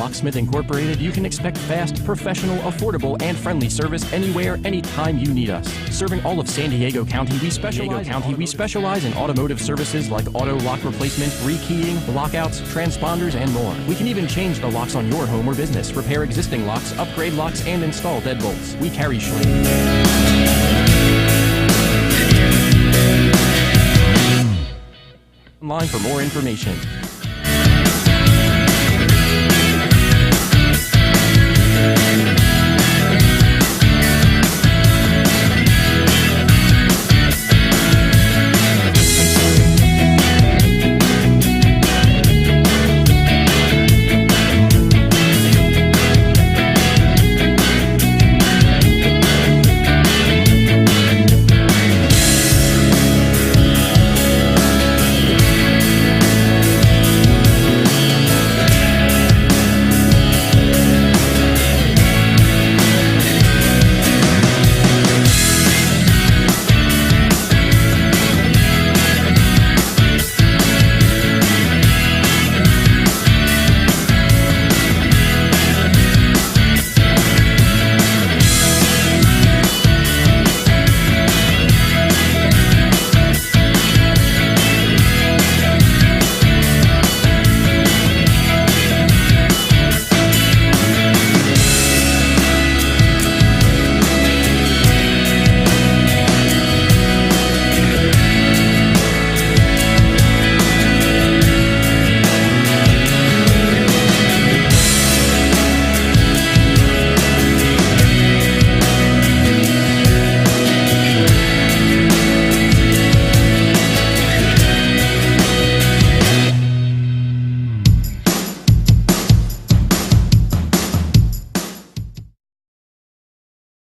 Locksmith Incorporated, you can expect fast, professional, affordable, and friendly service anywhere, anytime you need us. Serving all of San Diego County, we specialize in automotive services like auto lock replacement, rekeying, lockouts, transponders, and more. We can even change the locks on your home or business, repair existing locks, upgrade locks, and install deadbolts. We carry online for more information.